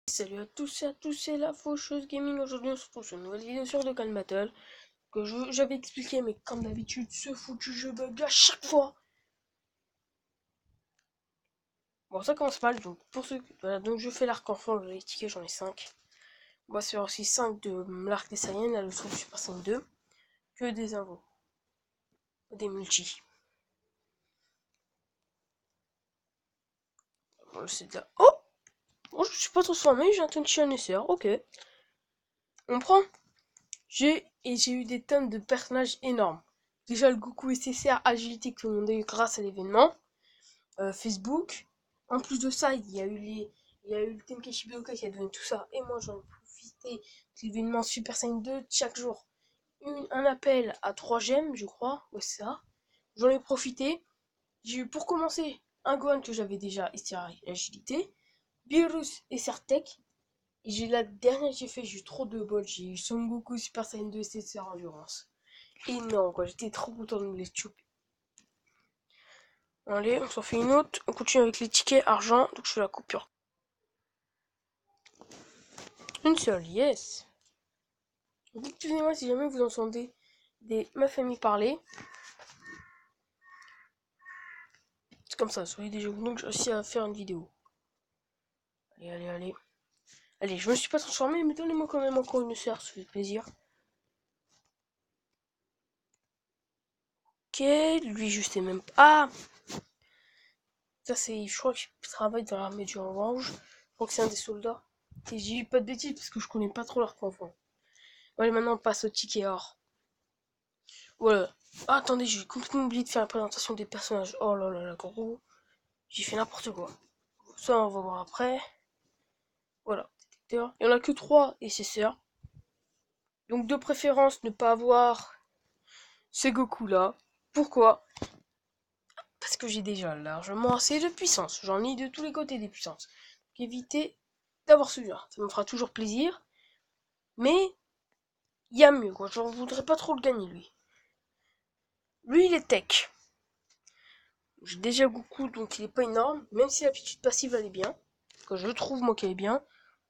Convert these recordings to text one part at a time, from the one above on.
Salut à tous et à tous, c'est la Faucheuse Gaming. Aujourd'hui on se retrouve sur une nouvelle vidéo sur Dokkan Battle que j'avais expliqué, mais comme d'habitude ce foutu jeu bug à chaque fois. Bon, ça commence mal, donc pour ceux voilà, donc je fais l'arc enfant, les tickets j'en ai 5. On va se faire aussi 5 de l'arc des Saiyans, là le Super Saiyan 2, que des invos, des multis. Bon, c'est de la... Oh, je suis pas transformé, j'ai un Tenchi SR, ok. On prend. J'ai eu des tonnes de personnages énormes. Déjà le Goku SSR agilité que tout le monde a eu grâce à l'événement. Facebook. En plus de ça, il y a eu le Tenkeshi Budokai qui a donné tout ça. Et moi, j'en ai profité de l'événement Super Saiyan 2 chaque jour. Un appel à 3 gemmes, je crois. Ouais, c'est ça. J'en ai profité. J'ai eu pour commencer un Gohan que j'avais déjà, STR Agilité. Beerus et Sertec. Et j'ai la dernière que j'ai eu trop de bol. J'ai eu Son Goku Super Saiyan 2 SSR Endurance. Énorme, quoi. J'étais trop content de me les choper. Allez, on s'en fait une autre. On continue avec les tickets argent. Donc je fais la coupure. Une seule, yes. Excusez-moi si jamais vous entendez ma famille parler. C'est comme ça, soyez déjà donc j'ai réussi à faire une vidéo. Allez, allez, allez. Allez, je me suis pas transformé, mais donnez-moi quand même encore une serre, ça fait plaisir. Ok, lui je sais même pas. Ah, ça c'est, je crois qu'il travaille dans l'armée du orange. Je crois que c'est un des soldats. Et j'ai eu pas de bêtises parce que je connais pas trop leur enfant. Allez, maintenant on passe au ticket or. Voilà. Ah, attendez, j'ai complètement oublié de faire la présentation des personnages. Oh là là là, gros. J'ai fait n'importe quoi. Ça, on va voir après. Voilà. Détecteur. Il n'y en a que 3 et c'est sœurs. Donc, de préférence, ne pas avoir ces Goku là. Pourquoi? Parce que j'ai déjà largement assez de puissance. J'en ai de tous les côtés des puissances. Donc, évitez d'avoir celui-là. Ça me fera toujours plaisir. Mais, il y a mieux, quoi. Je ne voudrais pas trop le gagner, lui. Lui, il est tech. J'ai déjà Goku, donc il est pas énorme. Même si l'aptitude passive, elle est bien. Que je trouve, moi, qu'elle est bien.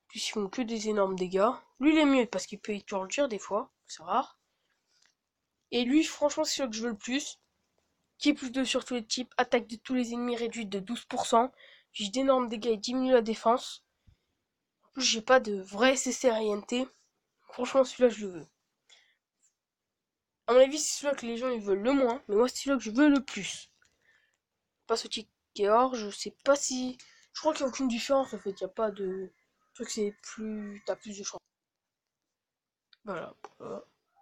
Puis ils font que des énormes dégâts. Lui, il est mieux parce qu'il peut toujours le tir des fois. C'est rare. Et lui, franchement, c'est celui que je veux le plus. Qui est plus de sur tous les types. Attaque de tous les ennemis réduite de 12%. J'ai d'énormes dégâts et diminue la défense. En plus, j'ai pas de vrai CCRINT. Franchement, celui-là, je le veux. À mon avis, c'est celui-là que les gens ils veulent le moins. Mais moi, c'est celui-là que je veux le plus. Pas ce ticket or. Je sais pas si. Je crois qu'il n'y a aucune différence en fait. Il n'y a pas de. Truc, c'est plus. T'as plus de chance. Voilà.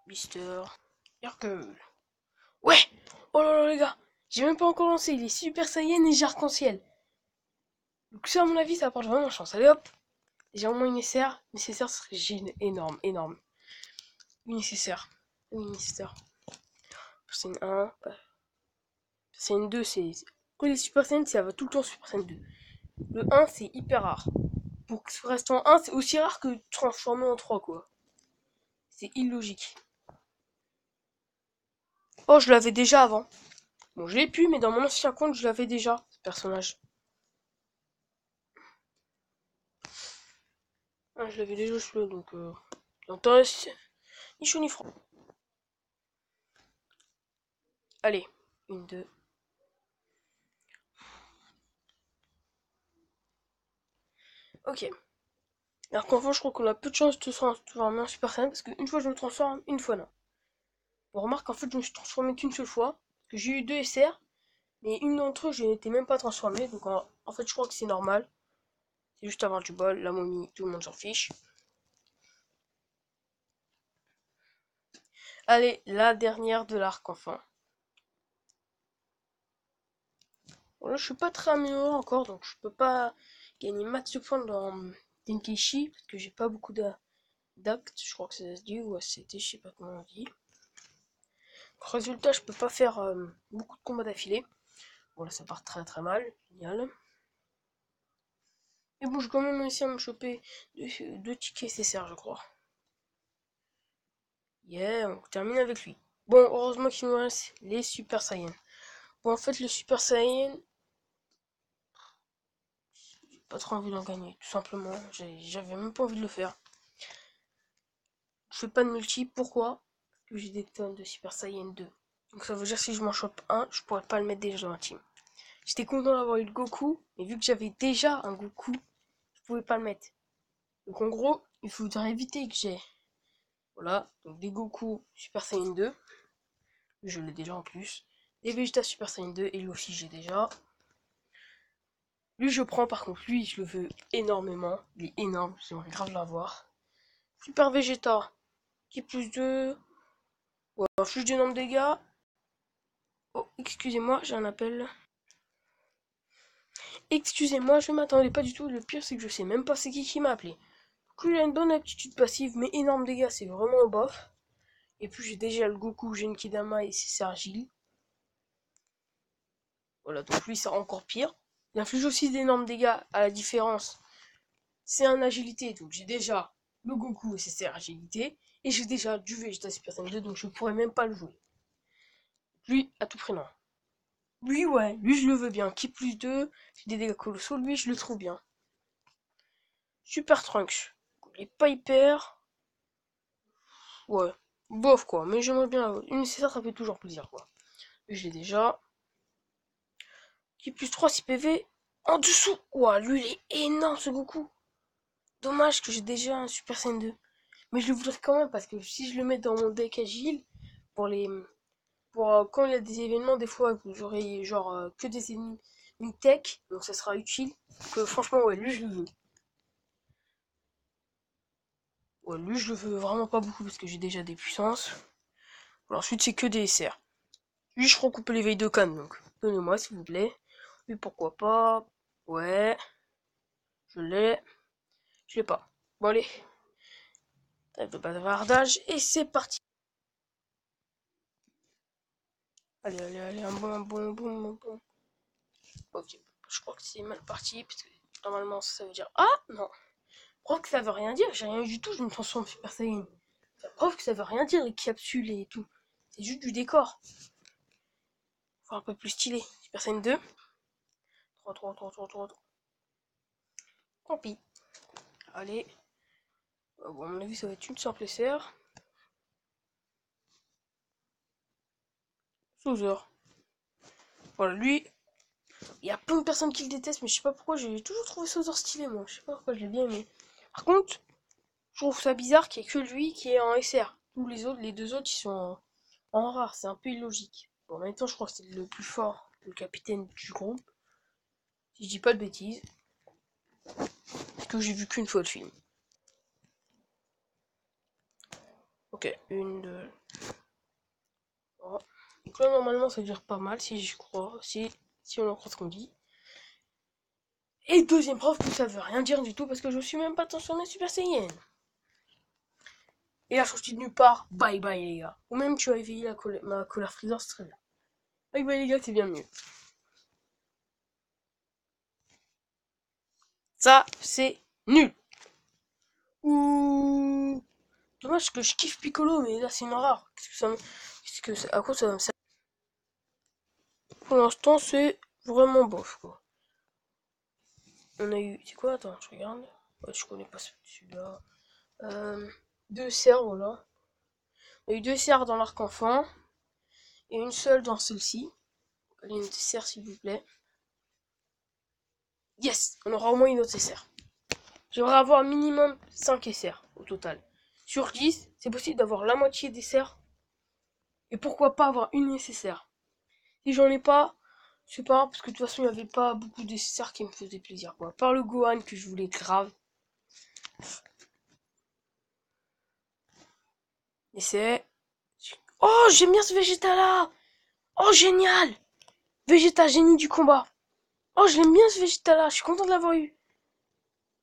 Mister. Hercule. Ouais. Oh là là les gars. J'ai même pas encore lancé. Il est Super Saiyan et j'ai arc-en-ciel. Donc ça à mon avis ça apporte vraiment chance. Allez hop. J'ai au moins une nécessaire. Nécessaire serait énorme. Énorme. Une nécessaire. Une nécessaire. C'est une 1. C'est une 2. Quand il est Super Saiyan ça va tout le temps Super Saiyan 2. Le 1 c'est hyper rare. Pour que ce reste en 1 c'est aussi rare que transformer en 3 quoi. C'est illogique. Oh je l'avais déjà avant. Bon je l'ai pu mais dans mon ancien compte je l'avais déjà ce personnage. Ah, je l'avais déjà celui-là donc ni chaud ni froid. Allez, une, deux. Ok. Alors qu'enfin, je crois qu'on a peu de chance de se transformer en Super Saiyan parce qu'une fois je me transforme, une fois non. On remarque qu'en fait, je me suis transformé qu'une seule fois. Parce que j'ai eu 2 SR, mais une d'entre eux, je n'étais même pas transformé. Donc en fait, je crois que c'est normal. C'est juste avoir du bol. La momie, tout le monde s'en fiche. Allez, la dernière de l'arc enfin. Bon, là, je suis pas très amélioré encore, donc je peux pas gagner max de points dans Tenkaichi parce que j'ai pas beaucoup d'actes. Je crois que c'est SD ou ACT, je sais pas comment on dit. Résultat, je peux pas faire beaucoup de combats d'affilée. Bon, là, ça part très très mal. Génial. Et bon, j'ai quand même réussi à me choper 2 tickets CSR, je crois. Yeah, on termine avec lui. Bon, heureusement qu'il nous reste les Super Saiyan. Bon, en fait, le Super Saiyan, pas trop envie d'en gagner, tout simplement. J'avais même pas envie de le faire. Je fais pas de multi, pourquoi? Parce que j'ai des tonnes de Super Saiyan 2. Donc ça veut dire que si je m'en chope un, je pourrais pas le mettre déjà dans la team. J'étais content d'avoir eu le Goku, mais vu que j'avais déjà un Goku, je pouvais pas le mettre. Donc en gros, il faudrait éviter que j'ai... Voilà, donc des Goku Super Saiyan 2. Je l'ai déjà en plus. Des Vegeta Super Saiyan 2, et lui aussi j'ai déjà. Lui je prends par contre, lui je le veux énormément. Il est énorme, j'aimerais grave l'avoir. Super Vegeta, qui est plus de... Ouais, inflige d'énormes dégâts. Oh, excusez-moi, j'ai un appel. Excusez-moi, je m'attendais pas du tout. Le pire, c'est que je sais même pas c'est qui m'a appelé. Donc, lui, il a une bonne aptitude passive, mais énorme dégâts, c'est vraiment bof. Et puis, j'ai déjà le Goku, Genkidama et c'est Sergil. Voilà, donc lui, c'est encore pire. Il inflige aussi d'énormes dégâts, à la différence. C'est un agilité, donc j'ai déjà le Goku et c'est agilité. Et j'ai déjà du Vegeta Super Saiyan 2, donc je pourrais même pas le jouer. Lui, à tout prix, non. Lui, ouais, lui, je le veux bien. Qui plus 2, j'ai des dégâts colossaux, lui, je le trouve bien. Super Trunks. Il est pas hyper. Ouais. Bof quoi. Mais j'aimerais bien. Une nécessaire, ça fait toujours plaisir quoi. Et je l'ai déjà. Qui plus 3 6 PV. En dessous. Ouah, lui il est énorme ce Goku. Dommage que j'ai déjà un Super Saiyan 2. Mais je le voudrais quand même parce que si je le mets dans mon deck agile, pour les. Pour quand il y a des événements, des fois que j'aurai genre que des ennemis tech, donc ça sera utile. Que franchement, ouais, lui je le veux. Ouais, lui je le veux vraiment pas beaucoup parce que j'ai déjà des puissances. Alors, ensuite, c'est que des SR. Lui, je recoupe l'éveil de canne, donc donnez-moi s'il vous plaît. Oui, pourquoi pas. Ouais, je l'ai. Je l'ai pas. Bon, allez. Trêve de bavardage, et c'est parti. Allez, allez, allez, un bon. Ok, je crois que c'est mal parti, parce que normalement, ça veut dire... Ah, non. Je crois que ça veut rien dire, j'ai rien du tout, je me transforme en Super Saiyan. Ça prouve que ça veut rien dire, les capsules et tout. C'est juste du décor. Faut un peu plus stylé. Super Saiyan 2. 3. Tant pis. Allez. Bon, à mon avis, ça va être une simple SR. Souzer. Voilà, lui, il y a plein de personnes qui le détestent, mais je sais pas pourquoi, j'ai toujours trouvé Souzer stylé, moi. Je sais pas pourquoi, je l'ai bien aimé. Par contre, je trouve ça bizarre qu'il y ait que lui qui est en SR. Tous les autres, les deux autres, ils sont en rare. C'est un peu illogique. Bon, en même temps, je crois que c'est le plus fort, le capitaine du groupe. Si je dis pas de bêtises. Parce que j'ai vu qu'une fois le film. Ok, une, deux. Oh. Donc là, normalement, ça veut dire pas mal, si je crois. Si on en croit ce qu'on dit. Et deuxième preuve que ça veut rien dire du tout parce que je suis même pas transformé Super Saiyan. Et là, sorti de nulle part, bye bye les gars. Ou même tu as éveillé ma colère Freezer, c'est très bien. Bye bye les gars, c'est bien mieux. Ça, c'est nul. Ouh. Dommage que je kiffe Piccolo, mais là c'est une rare. À quoi ça va me servir? Pour l'instant, c'est vraiment bof quoi. On a eu. C'est quoi? Attends, je regarde. Ouais, je connais pas celui-là. Deux cerfs, voilà. On a eu deux cerfs dans l'arc enfant. Et une seule dans celle-ci. Allez, une serre s'il vous plaît. Yes, on aura au moins une autre SR. J'aimerais avoir un minimum 5 SR au total. Sur 10, c'est possible d'avoir la moitié des SR. Et pourquoi pas avoir une nécessaire. Si j'en ai pas, c'est pas grave, parce que de toute façon, il n'y avait pas beaucoup de SR qui me faisaient plaisir. Quoi. Par le Gohan que je voulais grave. Et c'est... Oh, j'aime bien ce Vegeta là. Oh, génial. Vegeta, génie du combat. Oh, j'aime bien ce Vegeta là, je suis content de l'avoir eu.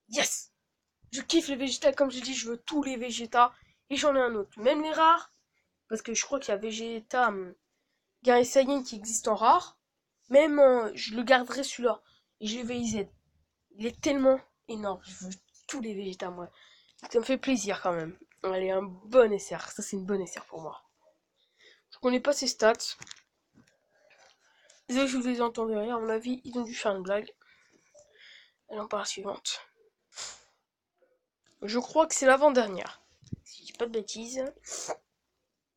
Yes. Je kiffe les Vegeta, comme j'ai dit, je veux tous les Vegeta. Et j'en ai un autre, même les rares. Parce que je crois qu'il y a Vegeta Gary Saiyan qui existe en rare. Même je le garderai celui-là. Et je vais VIZ. Il est tellement énorme. Je veux tous les Vegeta, moi. Ça me fait plaisir quand même. Allez, un bon SR. Ça, c'est une bonne SR pour moi. Je connais pas ses stats. Désolé, je vous les entendais rien. À mon avis, ils ont dû faire une blague. Allons par la suivante. Je crois que c'est l'avant-dernière. Si je dis pas de bêtises.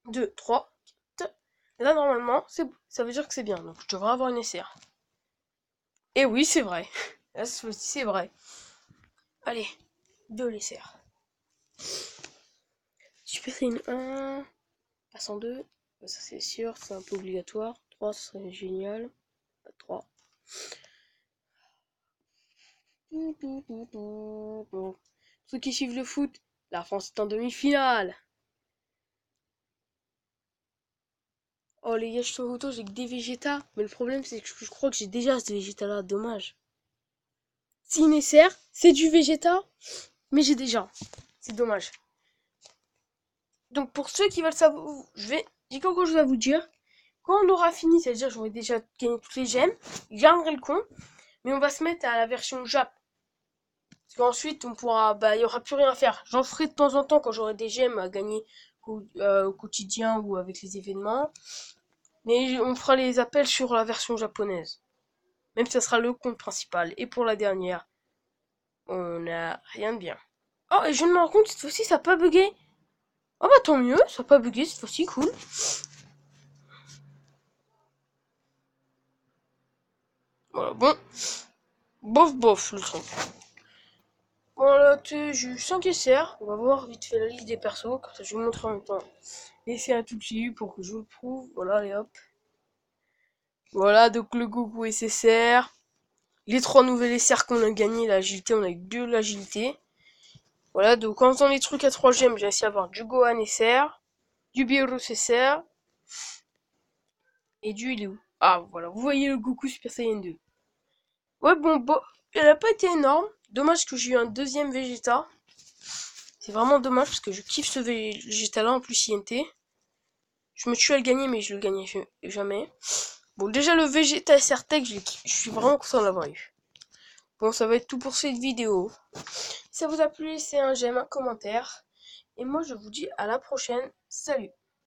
2, 3, 4. Et là, normalement, ça veut dire que c'est bien. Donc, je devrais avoir une SR. Et oui, c'est vrai. Là, c'est vrai. Allez, 2 SR. Super Saiyan 1. Passe en 2. Ça, c'est sûr. C'est un peu obligatoire. 3, ce serait génial. 3. Ceux qui suivent le foot, la France est en demi-finale. Oh les gars, je suis auto, j'ai que des Vegeta. Mais le problème, c'est que je crois que j'ai déjà ce Vegeta là, dommage. Si nécessaire, c'est du Vegeta, mais j'ai déjà. C'est dommage. Donc pour ceux qui veulent savoir, j'ai quelque chose à vous dire. Quand on aura fini, c'est-à-dire j'aurai déjà gagné toutes les gemmes, je garderai le compte, mais on va se mettre à la version Jap. Parce qu'ensuite, on pourra, il y aura plus rien à faire. J'en ferai de temps en temps quand j'aurai des gemmes à gagner au quotidien ou avec les événements. Mais on fera les appels sur la version japonaise. Même si ça sera le compte principal. Et pour la dernière, on n'a rien de bien. Oh, et je me rends compte, cette fois-ci, ça n'a pas bugué. Oh bah tant mieux, ça n'a pas bugué cette fois-ci, cool. Voilà, bon. Bof, bof, le truc. Voilà, j'ai eu 5 SR. On va voir vite fait la liste des persos. Comme ça, je vais vous montrer en même temps. Laissez un tout que j'ai eu pour que je vous le prouve. Voilà, allez hop. Voilà, donc le Goku SSR. Les 3 nouvelles SR qu'on a gagné, l'agilité, on a eu 2 l'agilité. Voilà, donc en faisant les trucs à 3 gemmes, j'ai réussi à avoir du Gohan SR, du Beerus SR, et du il est où? Ah voilà, vous voyez le Goku Super Saiyan 2. Ouais bon, elle a pas été énorme. Dommage que j'ai eu un deuxième Vegeta. C'est vraiment dommage parce que je kiffe ce Vegeta là en plus INT. Je me tue à le gagner mais je le gagnais jamais. Bon déjà le Vegeta SR Tech, je suis vraiment content de l'avoir eu. Bon ça va être tout pour cette vidéo. Si ça vous a plu, laissez un j'aime, un commentaire. Et moi je vous dis à la prochaine. Salut!